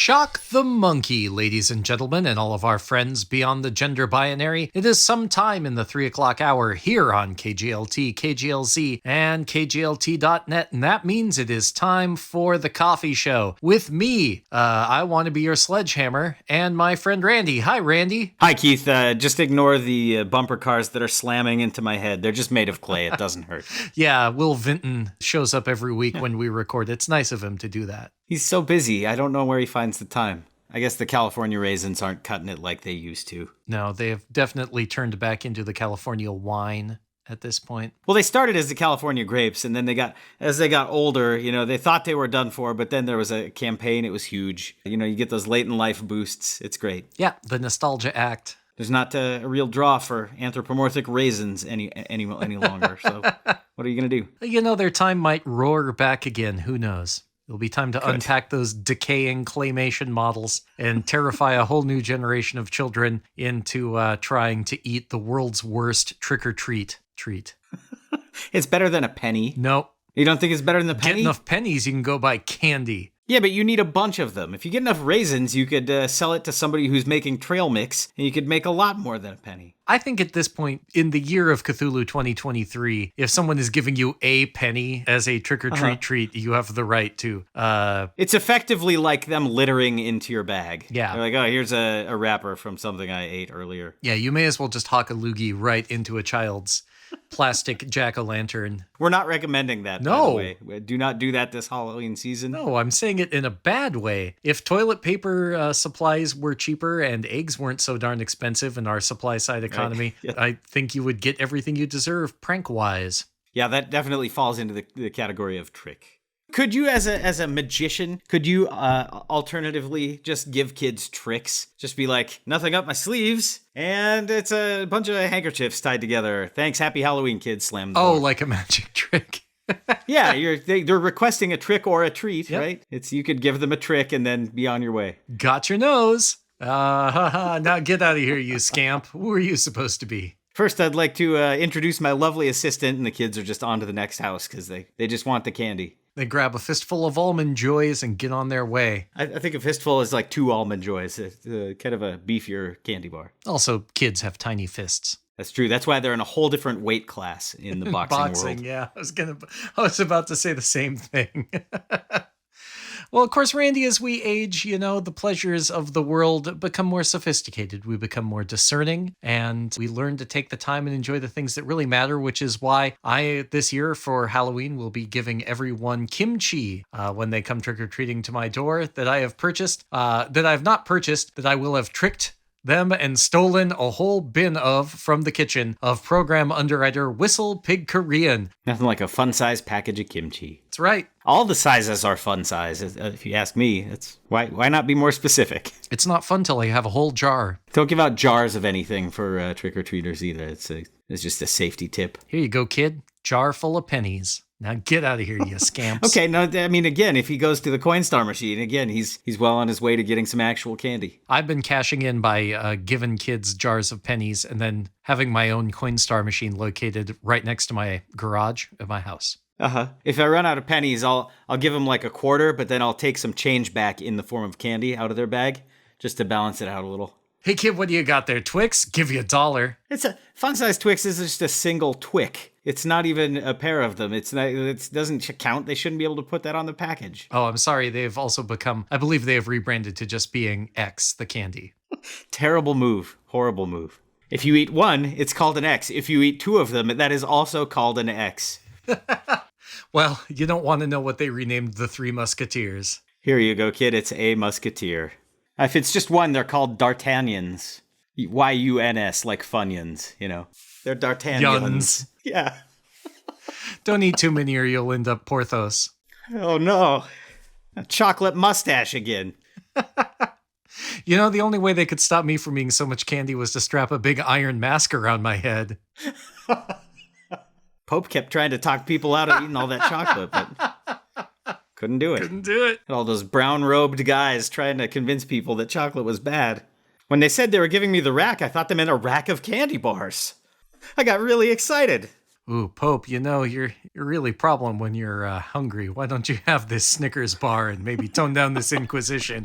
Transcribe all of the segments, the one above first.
Shock the monkey, ladies and gentlemen, and all of our friends beyond the gender binary. It is sometime in the 3 o'clock hour here on KGLT, KGLZ, and KGLT.net, and that means it is time for the coffee show with me. I want to be your sledgehammer, and my friend Randy. Hi, Randy. Hi, Keith. Just ignore the bumper cars that are slamming into my head. They're just made of clay. It doesn't hurt. Yeah, Will Vinton shows up every week when we record. It's nice of him to do that. He's so busy. I don't know where he finds the time. I guess the California raisins aren't cutting it like they used to. No, they have definitely turned back into the California wine at this point. Well, they started as the California grapes, and then as they got older, they thought they were done for, but then there was a campaign. It was huge. You get those late in life boosts. It's great. Yeah, the nostalgia act. There's not a real draw for anthropomorphic raisins any longer. So what are you going to do? Their time might roar back again. Who knows? It'll be time to unpack those decaying claymation models and terrify a whole new generation of children into trying to eat the world's worst trick-or-treat treat. It's better than a penny. Nope. You don't think it's better than the penny? Get enough pennies, you can go buy candy. Yeah, but you need a bunch of them. If you get enough raisins, you could sell it to somebody who's making trail mix, and you could make a lot more than a penny. I think at this point, in the year of Cthulhu 2023, if someone is giving you a penny as a trick-or-treat treat, you have the right to... It's effectively like them littering into your bag. Yeah. They're like, oh, here's a wrapper from something I ate earlier. Yeah, you may as well just hawk a loogie right into a child's plastic jack-o'-lantern. We're not recommending that, no. By the way. Do not do that this Halloween season. No, I'm saying it in a bad way. If toilet paper supplies were cheaper and eggs weren't so darn expensive in our supply-side economy, right. Yeah. I think you would get everything you deserve prank-wise. Yeah, that definitely falls into the category of trick. Could you, as a magician, could you alternatively just give kids tricks? Just be like, nothing up my sleeves, and it's a bunch of handkerchiefs tied together. Thanks, happy Halloween, kids. Slam the door. Like a magic trick. Yeah, they're requesting a trick or a treat, yep. Right? You could give them a trick and then be on your way. Got your nose. Now get out of here, you scamp. Who are you supposed to be? First, I'd like to introduce my lovely assistant, and the kids are just on to the next house because they just want the candy. They grab a fistful of almond joys and get on their way. I think a fistful is like 2 almond joys. It's kind of a beefier candy bar. Also, kids have tiny fists. That's true. That's why they're in a whole different weight class in the boxing world. Yeah. I was about to say the same thing. Well, of course, Randy, as we age, the pleasures of the world become more sophisticated. We become more discerning, and we learn to take the time and enjoy the things that really matter, which is why I, this year for Halloween, will be giving everyone kimchi when they come trick-or-treating to my door that I have purchased, that I have not purchased, that I will have tricked them and stolen a whole bin of from the kitchen of program underwriter Whistle Pig Korean. Nothing like a fun-size package of kimchi. That's right. All the sizes are fun size, if you ask me. It's why not be more specific? It's not fun till I have a whole jar. Don't give out jars of anything for trick-or-treaters either. It's just a safety tip. Here you go, kid. Jar full of pennies. Now get out of here, you scamps. Okay, no, I mean, again, if he goes to the Coinstar machine, again, he's well on his way to getting some actual candy. I've been cashing in by giving kids jars of pennies and then having my own Coinstar machine located right next to my garage at my house. Uh-huh. If I run out of pennies, I'll give them like a quarter, but then I'll take some change back in the form of candy out of their bag just to balance it out a little. Hey, kid, what do you got there? Twix? Give you $1. It's a fun-size Twix is just a single Twick. It's not even a pair of them. It doesn't count. They shouldn't be able to put that on the package. Oh, I'm sorry. They've also become, I believe they have rebranded to just being X, the candy. Terrible move. Horrible move. If you eat one, it's called an X. If you eat 2 of them, that is also called an X. Well, you don't want to know what they renamed the 3 Musketeers. Here you go, kid. It's a musketeer. If it's just one, they're called D'Artagnans. Y-U-N-S, like Funyuns, They're D'Artagnans. Yuns. Yeah. Don't eat too many or you'll end up Porthos. Oh, no. A chocolate mustache again. The only way they could stop me from eating so much candy was to strap a big iron mask around my head. Pope kept trying to talk people out of eating all that chocolate, but couldn't do it. Couldn't do it. And all those brown-robed guys trying to convince people that chocolate was bad. When they said they were giving me the rack, I thought they meant a rack of candy bars. I got really excited. Ooh, Pope, you're really problem when you're hungry. Why don't you have this Snickers bar and maybe tone down this Inquisition?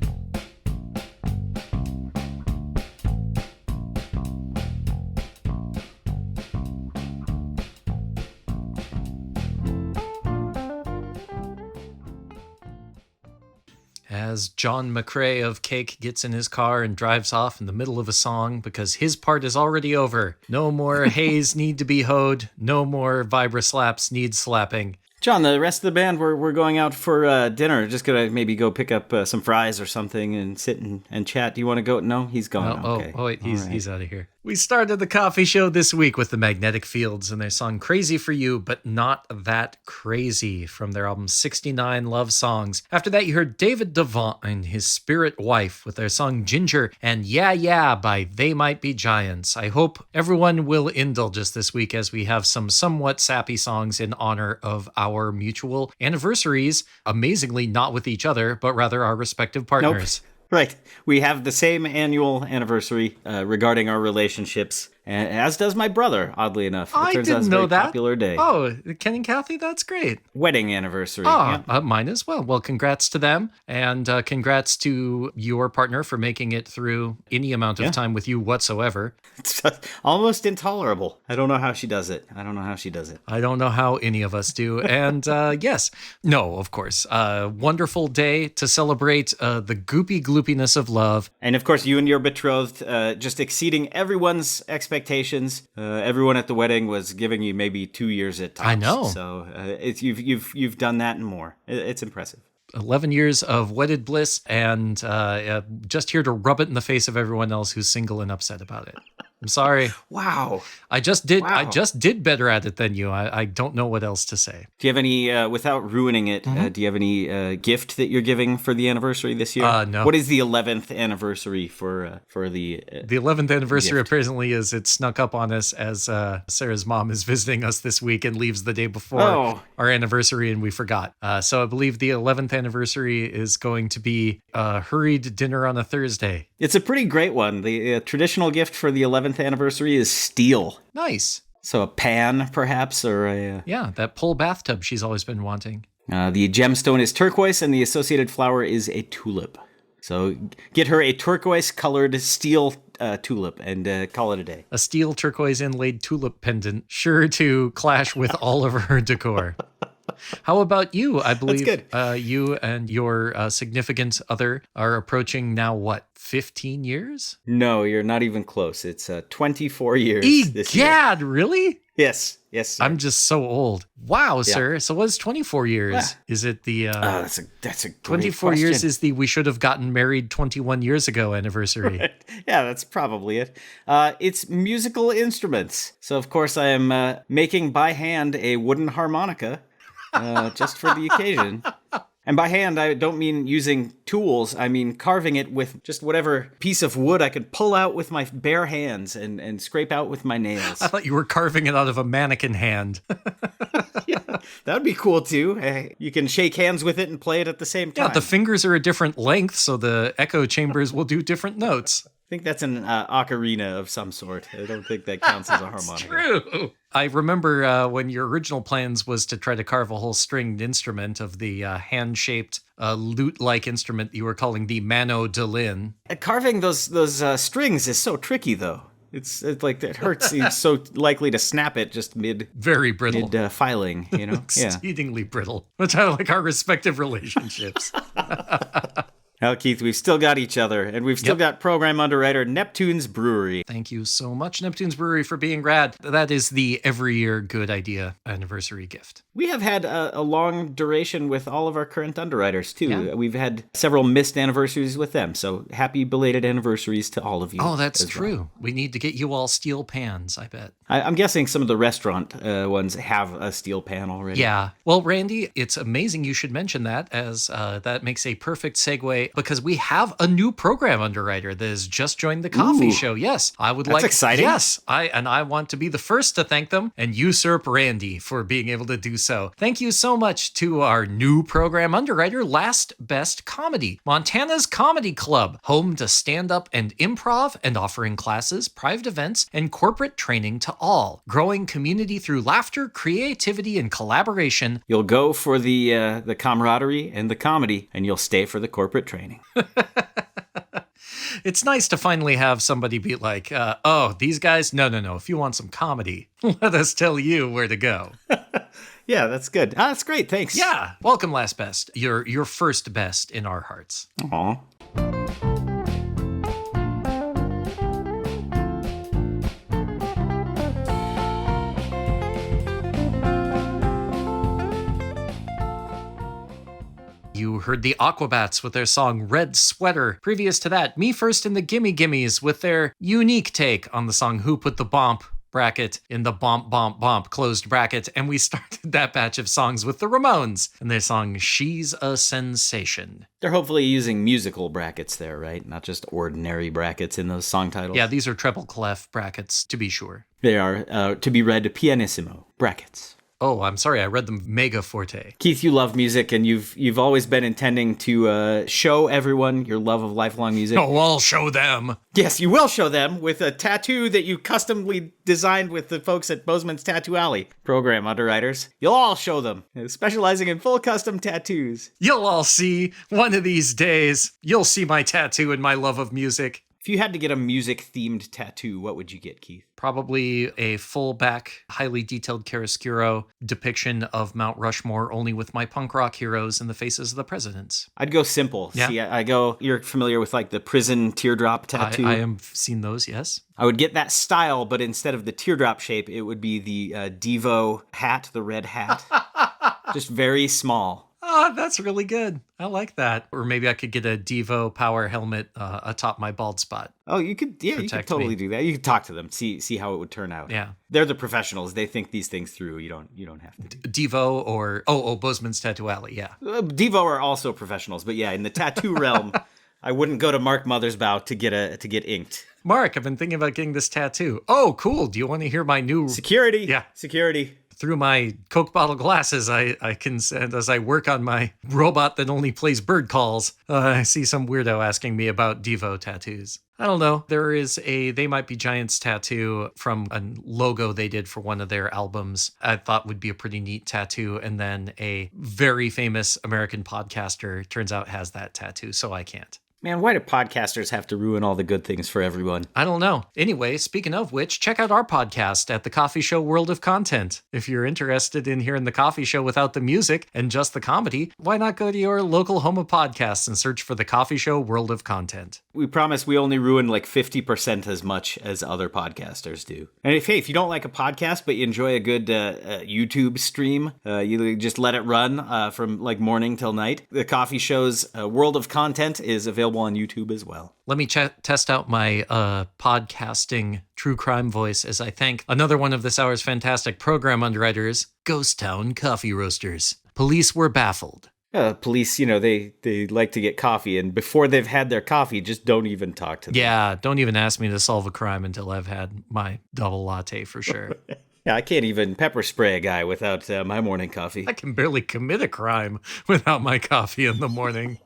as John McCrae of Cake gets in his car and drives off in the middle of a song because his part is already over. No more haze need to be hoed. No more vibra slaps need slapping. John, the rest of the band, we're going out for dinner. Just gonna maybe go pick up some fries or something and sit and chat. Do you want to go? No, he's gone. Okay. Oh, wait, he's out of here. We started the coffee show this week with the Magnetic Fields and their song Crazy for You, but Not That Crazy from their album 69 Love Songs. After that, you heard David Devant and his Spirit Wife with their song Ginger and Yeah Yeah by They Might Be Giants. I hope everyone will indulge us this week as we have some somewhat sappy songs in honor of our mutual anniversaries, amazingly not with each other, but rather our respective partners. Nope. Right. We have the same annual anniversary regarding our relationships, as does my brother, oddly enough. I didn't know that. Popular day. Oh, Ken and Kathy, that's great. Wedding anniversary. Mine as well. Well, congrats to them, and congrats to your partner for making it through any amount of time with you whatsoever. It's almost intolerable. I don't know how she does it. I don't know how any of us do. And of course, wonderful day to celebrate the goopy gloopiness of love. And of course, you and your betrothed just exceeding everyone's expectations. Everyone at the wedding was giving you maybe 2 years at tops. I know. So you've done that and more. It's impressive. 11 years of wedded bliss, and just here to rub it in the face of everyone else who's single and upset about it. I'm sorry. Wow. I just did better at it than you. I don't know what else to say. Do you have any, without ruining it, do you have any gift that you're giving for the anniversary this year? No. What is the 11th anniversary for the The 11th anniversary gift? Apparently is it snuck up on us as Sarah's mom is visiting us this week and leaves the day before our anniversary, and we forgot. So I believe the 11th anniversary is going to be a hurried dinner on a Thursday. It's a pretty great one. The traditional gift for the 11th anniversary is steel. Nice. So a pan, perhaps, or a... Yeah, that pole bathtub she's always been wanting. The gemstone is turquoise, and the associated flower is a tulip. So get her a turquoise-colored steel tulip and call it a day. A steel turquoise inlaid tulip pendant, sure to clash with all of her decor. How about you? I believe you and your significant other are approaching now, 15 years? No, you're not even close. It's 24 years this year. Egad, really? Yes, sir. I'm just so old. Wow, sir. So what's 24 years? Yeah. Is it the... that's a great 24 question. years is the we should have gotten married 21 years ago anniversary. Right. Yeah, that's probably it. It's musical instruments. So, of course, I am making by hand a wooden harmonica. Just for the occasion. And by hand, I don't mean using tools. I mean carving it with just whatever piece of wood I could pull out with my bare hands and scrape out with my nails. I thought you were carving it out of a mannequin hand. Yeah, that would be cool, too. You can shake hands with it and play it at the same time. Yeah, the fingers are a different length, so the echo chambers will do different notes. I think that's an ocarina of some sort. I don't think that counts as a harmonica. True. I remember when your original plans was to try to carve a whole stringed instrument of the hand-shaped lute-like instrument you were calling the mandolin. Carving those strings is so tricky, though. It's like it hurts. It's so likely to snap it just very brittle filing. Exceedingly brittle. Which I like our respective relationships. Well, Keith, we've still got each other, and we've still got program underwriter Neptune's Brewery. Thank you so much, Neptune's Brewery, for being rad. That is the every year good idea anniversary gift. We have had a long duration with all of our current underwriters, too. Yeah. We've had several missed anniversaries with them, so happy belated anniversaries to all of you. Oh, that's true. Well. We need to get you all steel pans, I bet. I'm guessing some of the restaurant ones have a steel pan already. Yeah. Well, Randy, it's amazing you should mention that, as that makes a perfect segue, because we have a new program underwriter that has just joined the coffee show. Yes, I would That's exciting. Yes, I want to be the first to thank them and usurp Randy for being able to do so. Thank you so much to our new program underwriter, Last Best Comedy, Montana's comedy club, home to stand-up and improv, and offering classes, private events, and corporate training to all, growing community through laughter, creativity, and collaboration. You'll go for the camaraderie and the comedy, and you'll stay for the corporate training. It's nice to finally have somebody be like, these guys, no. If you want some comedy, let us tell you where to go. Yeah, that's good. That's great. Thanks. Yeah. Welcome, last best. Your first best in our hearts. Aw. You heard the Aquabats with their song Red Sweater. Previous to that, Me First and the Gimme Gimmes with their unique take on the song Who Put the Bomp bracket in the bomp bomp bomp closed bracket. And we started that batch of songs with the Ramones and their song She's a Sensation. They're hopefully using musical brackets there, right? Not just ordinary brackets in those song titles. Yeah, these are treble clef brackets, to be sure. They are to be read pianissimo brackets. Oh, I'm sorry, I read them mega forte. Keith, you love music, and you've always been intending to show everyone your love of lifelong music. Oh, I'll show them. Yes, you will show them with a tattoo that you customly designed with the folks at Bozeman's Tattoo Alley. Program underwriters. You'll all show them, specializing in full custom tattoos. You'll all see, one of these days, you'll see my tattoo and my love of music. If you had to get a music-themed tattoo, what would you get, Keith? Probably a full-back, highly detailed chiaroscuro depiction of Mount Rushmore, only with my punk rock heroes and the faces of the presidents. I'd go simple. Yeah. See, you're familiar with like the prison teardrop tattoo? I have seen those, yes. I would get that style, but instead of the teardrop shape, it would be the Devo hat, the red hat. Just very small. Oh, that's really good. I like that. Or maybe I could get a Devo power helmet atop my bald spot. Oh, you could totally me. do that. You could talk to them, see how it would turn out. Yeah. They're the professionals. They think these things through. You don't have to. Devo or Bozeman's Tattoo Alley, yeah. Devo are also professionals, but yeah, in the tattoo realm, I wouldn't go to Mark Mothersbaugh to get inked. Mark, I've been thinking about getting this tattoo. Oh, cool. Do you want to hear my new Security? Yeah. Security. Through my Coke bottle glasses, I can send, as I work on my robot that only plays bird calls, I see some weirdo asking me about Devo tattoos. I don't know. There is a They Might Be Giants tattoo from a logo they did for one of their albums. I thought would be a pretty neat tattoo. And then a very famous American podcaster turns out has that tattoo, so I can't. Man, why do podcasters have to ruin all the good things for everyone? I don't know. Anyway, speaking of which, check out our podcast at the Coffee Show World of Content. If you're interested in hearing the coffee show without the music and just the comedy, why not go to your local home of podcasts and search for the Coffee Show World of Content? We promise we only ruin like 50% as much as other podcasters do. And if you don't like a podcast, but you enjoy a good YouTube stream, you just let it run from like morning till night. The Coffee Show's World of Content is available on YouTube as well. Let me test out my podcasting true crime voice as I thank another one of this hour's fantastic program underwriters, Ghost Town Coffee Roasters. Police were baffled. Police, they like to get coffee, and before they've had their coffee, just don't even talk to them. Yeah, don't even ask me to solve a crime until I've had my double latte for sure. Yeah, I can't even pepper spray a guy without my morning coffee. I can barely commit a crime without my coffee in the morning.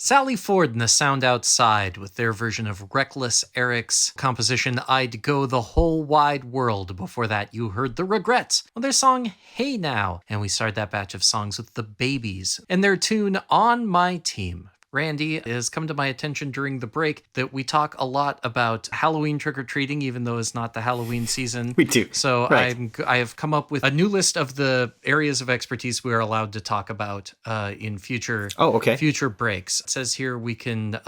Sally Ford and the Sound Outside with their version of Reckless Eric's composition I'd Go the Whole Wide World. Before that, you heard The Regrets with their song Hey Now. And we started that batch of songs with The Babies and their tune On My Team. Randy, it has come to my attention during the break that we talk a lot about Halloween trick-or-treating, even though it's not the Halloween season. We do. So right. I have come up with a new list of the areas of expertise we are allowed to talk about in future future breaks. It says here we can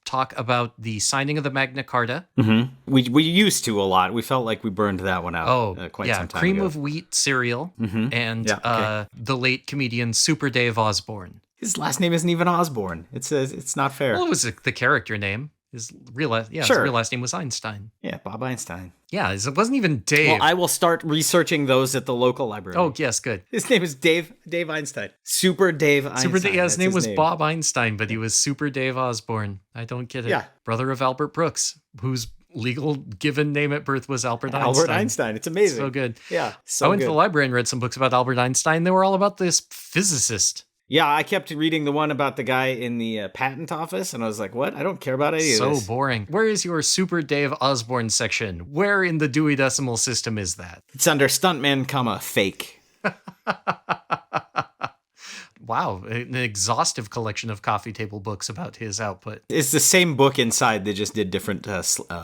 talk about the signing of the Magna Carta. Mm-hmm. We used to a lot. We felt like we burned that one out quite some time cream ago. of wheat cereal and the late comedian Super Dave Osborne. His last name isn't even Osborne. It's not fair. Well, it was the character name. His real last name was Einstein. Yeah, Bob Einstein. Yeah, it wasn't even Dave. Well, I will start researching those at the local library. Oh, yes, good. His name is Dave Einstein. Super Dave Einstein. His name was Bob Einstein, but he was Super Dave Osborne. I don't get it. Yeah. Brother of Albert Brooks, whose legal given name at birth was Albert Einstein. Albert Einstein. It's amazing. So good. Yeah, I went to the library and read some books about Albert Einstein. They were all about this physicist. Yeah, I kept reading the one about the guy in the patent office, and I was like, what? I don't care about any of this. So boring. Where is your Super Dave Osborne section? Where in the Dewey Decimal System is that? It's under stuntman, fake. wow, an exhaustive collection of coffee table books about his output. It's the same book inside. They just did different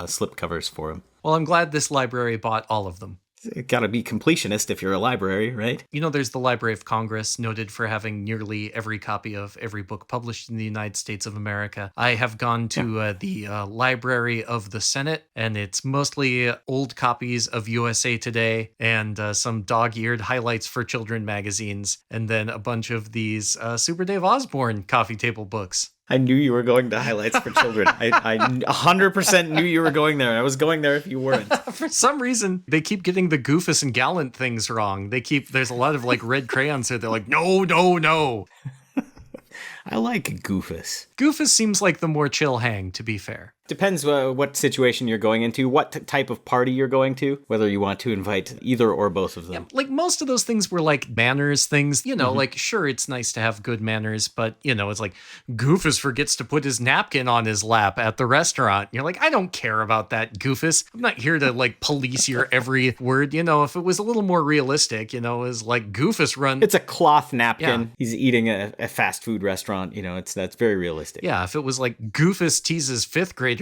slip covers for him. Well, I'm glad this library bought all of them. Gotta be completionist if you're a library, right? You know, there's the Library of Congress, noted for having nearly every copy of every book published in the United States of America. I have gone to the Library of the Senate, and it's mostly old copies of USA Today and some dog-eared highlights for children magazines, and then a bunch of these Super Dave Osborne coffee table books. I knew you were going to highlights for children. I 100% knew you were going there. I was going there if you weren't. For some reason, they keep getting the Goofus and Gallant things wrong. There's a lot of like red crayons here. They're like, no, no, no. I like Goofus. Goofus seems like the more chill hang, to be fair. Depends what situation you're going into, what type of party you're going to, whether you want to invite either or both of them. Yeah, like most of those things were like manners things, like sure, it's nice to have good manners, but it's like Goofus forgets to put his napkin on his lap at the restaurant. You're like, I don't care about that, Goofus. I'm not here to like police your every word. If it was a little more realistic, it was like Goofus run. It's a cloth napkin. Yeah. He's eating a fast food restaurant. That's very realistic. Yeah, if it was like Goofus teases fifth graders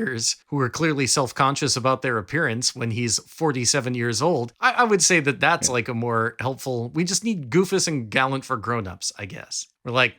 who are clearly self-conscious about their appearance when he's 47 years old, I would say that's like a more helpful. We just need Goofus and Gallant for grown-ups, I guess. We're like,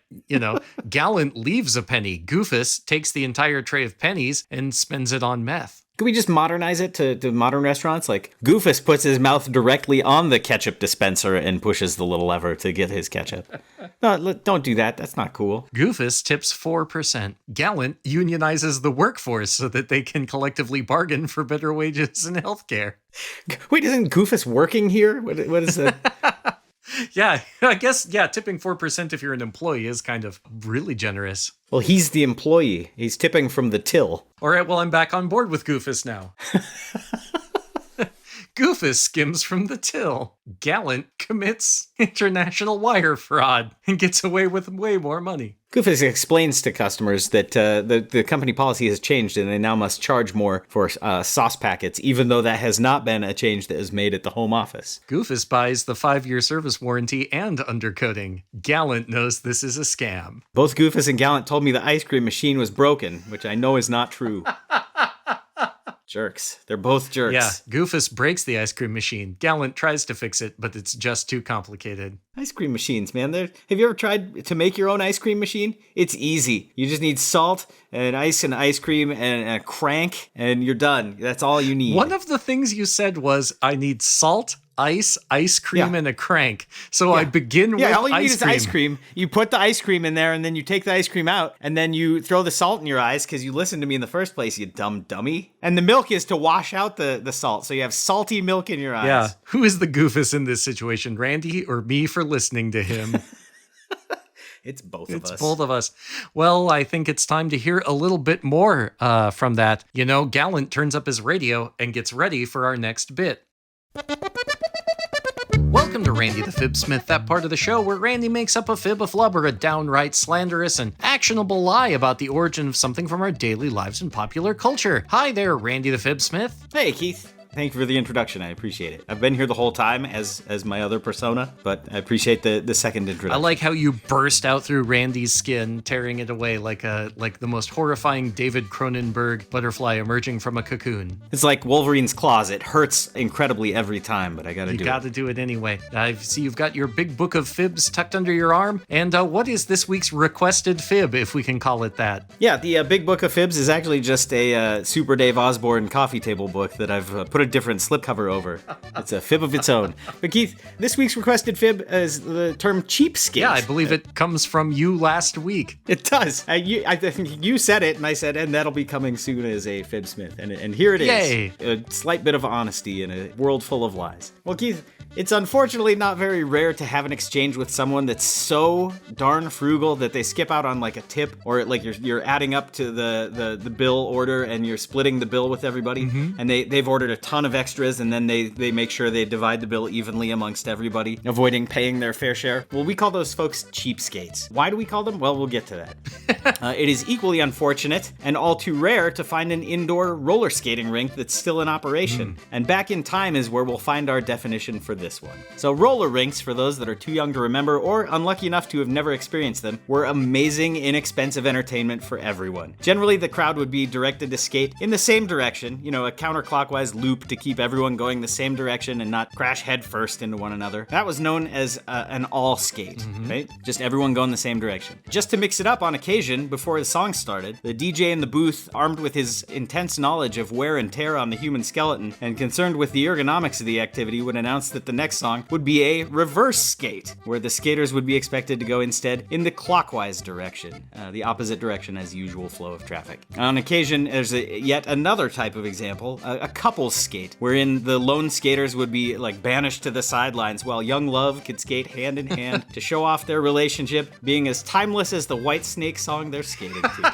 Gallant leaves a penny. Goofus takes the entire tray of pennies and spends it on meth. Could we just modernize it to modern restaurants? Like, Goofus puts his mouth directly on the ketchup dispenser and pushes the little lever to get his ketchup. No, don't do that. That's not cool. Goofus tips 4%. Gallant unionizes the workforce so that they can collectively bargain for better wages and healthcare. Wait, isn't Goofus working here? What is that? Yeah, I guess, tipping 4% if you're an employee is kind of really generous. Well, he's the employee. He's tipping from the till. All right, well, I'm back on board with Goofus now. Goofus skims from the till. Gallant commits international wire fraud and gets away with way more money. Goofus explains to customers that the company policy has changed and they now must charge more for sauce packets, even though that has not been a change that is made at the home office. Goofus buys the 5-year service warranty and undercoating. Gallant knows this is a scam. Both Goofus and Gallant told me the ice cream machine was broken, which I know is not true. Jerks. They're both jerks. Yeah, Goofus breaks the ice cream machine. Gallant tries to fix it, but it's just too complicated. Ice cream machines, man. Have you ever tried to make your own ice cream machine? It's easy. You just need salt and ice cream and a crank, and you're done. That's all you need. One of the things you said was, I need salt, ice cream, and a crank. So I begin with ice cream. Yeah, all you need is ice cream. You put the ice cream in there, and then you take the ice cream out, and then you throw the salt in your eyes because you listened to me in the first place, you dumb dummy. And the milk is to wash out the salt, so you have salty milk in your eyes. Yeah. Who is the Goofus in this situation, Randy or me for listening to him? It's both of us. It's both of us. Well, I think it's time to hear a little bit more from that. Gallant turns up his radio and gets ready for our next bit. Welcome to Randy the Fibsmith, that part of the show where Randy makes up a fib, a flub, or a downright slanderous and actionable lie about the origin of something from our daily lives and popular culture. Hi there, Randy the Fibsmith. Hey, Keith. Thank you for the introduction. I appreciate it. I've been here the whole time as my other persona, but I appreciate the second introduction. I like how you burst out through Randy's skin, tearing it away like the most horrifying David Cronenberg butterfly emerging from a cocoon. It's like Wolverine's claws. It hurts incredibly every time, but I gotta do it. You gotta do it anyway. I see you've got your big book of fibs tucked under your arm. And what is this week's requested fib, if we can call it that? Yeah, the big book of fibs is actually just a Super Dave Osborne coffee table book that I've put a different slipcover over. It's a fib of its own. But Keith, this week's requested fib is the term cheapskate. Yeah, I believe it comes from you last week. It does. I think you said it, and I said, and that'll be coming soon as a Fibsmith. And here it is. Yay. A slight bit of honesty in a world full of lies. Well, Keith, it's unfortunately not very rare to have an exchange with someone that's so darn frugal that they skip out on like a tip, or like you're adding up to the bill order and you're splitting the bill with everybody, and they've ordered a ton of extras, and then they make sure they divide the bill evenly amongst everybody, avoiding paying their fair share. Well, we call those folks cheapskates. Why do we call them? Well, we'll get to that. It is equally unfortunate and all too rare to find an indoor roller skating rink that's still in operation. And back in time is where we'll find our definition for this this one. So roller rinks, for those that are too young to remember or unlucky enough to have never experienced them, were amazing, inexpensive entertainment for everyone. Generally, the crowd would be directed to skate in the same direction, a counterclockwise loop to keep everyone going the same direction and not crash headfirst into one another. That was known as an all skate, right? Just everyone going the same direction. Just to mix it up on occasion, before the song started, the DJ in the booth, armed with his intense knowledge of wear and tear on the human skeleton and concerned with the ergonomics of the activity, would announce that the next song would be a reverse skate, where the skaters would be expected to go instead in the clockwise direction, the opposite direction as usual flow of traffic. On occasion, there's yet another type of example, a couples skate, wherein the lone skaters would be banished to the sidelines while young love could skate hand in hand to show off their relationship being as timeless as the Whitesnake song they're skating to.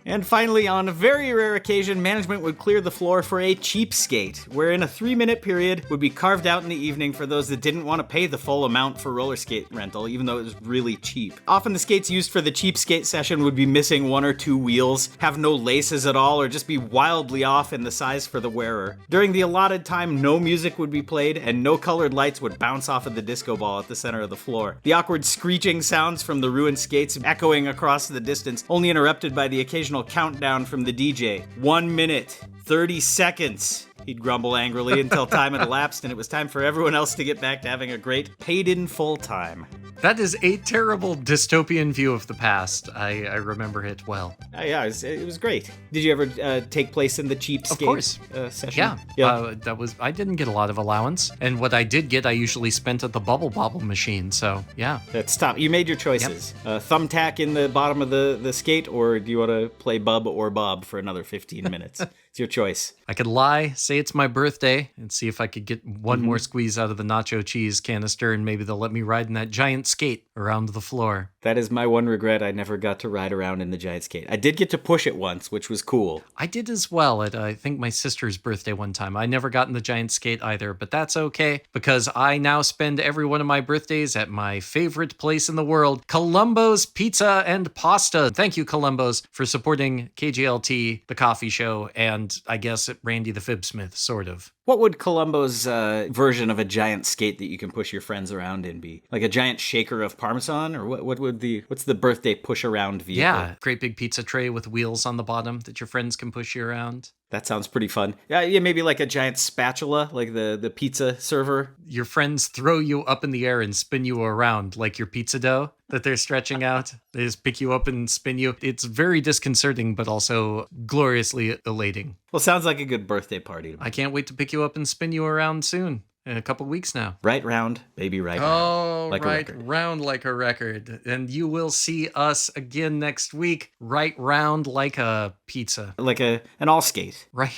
And finally, on a very rare occasion, management would clear the floor for a cheapskate, wherein a 3-minute period would be carved out in the evening for those that didn't want to pay the full amount for roller skate rental, even though it was really cheap. Often the skates used for the cheapskate session would be missing 1 or 2 wheels, have no laces at all, or just be wildly off in the size for the wearer. During the allotted time, no music would be played, and no colored lights would bounce off of the disco ball at the center of the floor. The awkward screeching sounds from the ruined skates echoing across the distance, only interrupted by the occasional countdown from the DJ. 1 minute, 30 seconds. He'd grumble angrily until time had elapsed and it was time for everyone else to get back to having a great paid-in-full time. That is a terrible dystopian view of the past. I remember it well. Yeah, it was great. Did you ever take place in the Cheapskate of course. Session? Yeah. I didn't get a lot of allowance. And what I did get, I usually spent at the Bubble Bobble machine. So, yeah. Stop. You made your choices. Yep. Thumbtack in the bottom of the skate, or do you want to play Bub or Bob for another 15 minutes? It's your choice. I could lie, say it's my birthday, and see if I could get one more squeeze out of the nacho cheese canister, and maybe they'll let me ride in that giant skate around the floor. That is my one regret. I never got to ride around in the giant skate. I did get to push it once, which was cool. I did as well at, I think, my sister's birthday one time. I never got in the giant skate either, but that's okay, because I now spend every one of my birthdays at my favorite place in the world, Columbo's Pizza and Pasta. Thank you, Columbo's, for supporting KGLT, the coffee show, and I guess Randy the Fibsmith, sort of. What would Columbo's version of a giant skate that you can push your friends around in be? Like a giant shaker of Parmesan? Or what's the birthday push around vehicle? Yeah, great big pizza tray with wheels on the bottom that your friends can push you around. That sounds pretty fun. Yeah, maybe like a giant spatula, like the pizza server. Your friends throw you up in the air and spin you around like your pizza dough that they're stretching out. They just pick you up and spin you. It's very disconcerting, but also gloriously elating. Well, sounds like a good birthday party. I can't wait to pick you up and spin you around soon. In a couple weeks now. Right round, baby, right round. Oh, like right round like a record. And you will see us again next week, right round like a pizza. Like an all skate. Right,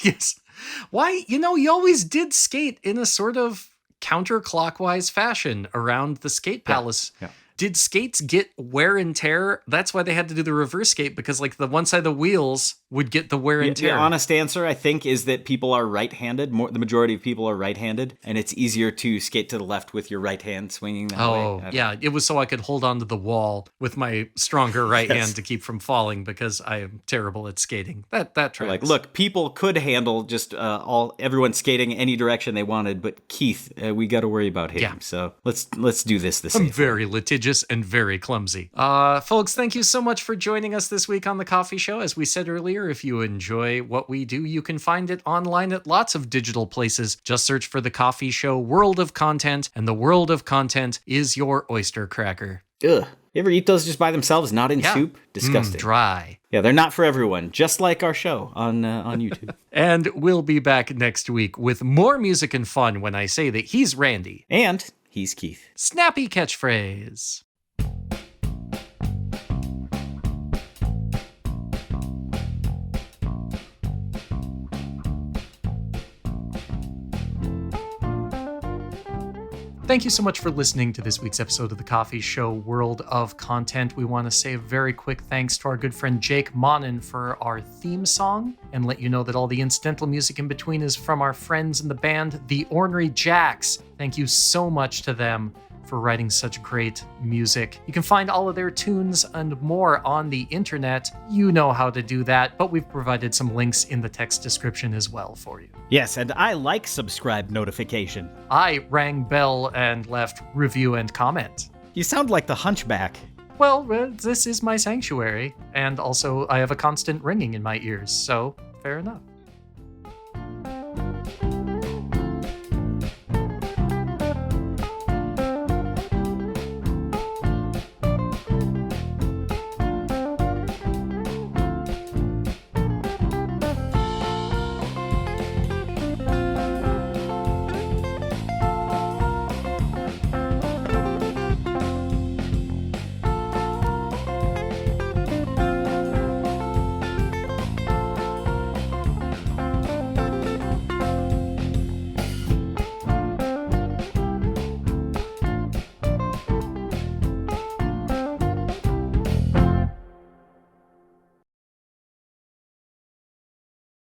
yes. Why, you always did skate in a sort of counterclockwise fashion around the skate palace. Yeah. Did skates get wear and tear? That's why they had to do the reverse skate, because the one side of the wheels would get the wear and tear. The honest answer, I think, is that people are right-handed. The majority of people are right-handed, and it's easier to skate to the left with your right hand swinging that way. Oh, yeah. It was so I could hold on to the wall with my stronger right hand to keep from falling, because I am terrible at skating. That tracks. Look, people could handle just everyone skating any direction they wanted, but Keith, we got to worry about him. Yeah. So let's do this the same. I'm very litigious and very clumsy. Folks, thank you so much for joining us this week on The Coffee Show. As we said earlier, if you enjoy what we do, you can find it online at lots of digital places. Just search for The Coffee Show World of Content, and the world of content is your oyster cracker. Ugh. You ever eat those just by themselves, not in soup? Disgusting. Dry. Yeah, they're not for everyone, just like our show on YouTube. And we'll be back next week with more music and fun when I say that he's Randy. And he's Keith. Snappy catchphrase. Thank you so much for listening to this week's episode of The Coffee Show World of Content. We want to say a very quick thanks to our good friend Jake Monin for our theme song, and let you know that all the incidental music in between is from our friends in the band The Ornery Jacks. Thank you so much to them for writing such great music. You can find all of their tunes and more on the internet. You know how to do that, but we've provided some links in the text description as well for you. Yes, and I like subscribe notification. I rang bell and left review and comment. You sound like the Hunchback. Well, this is my sanctuary, and also I have a constant ringing in my ears, so fair enough.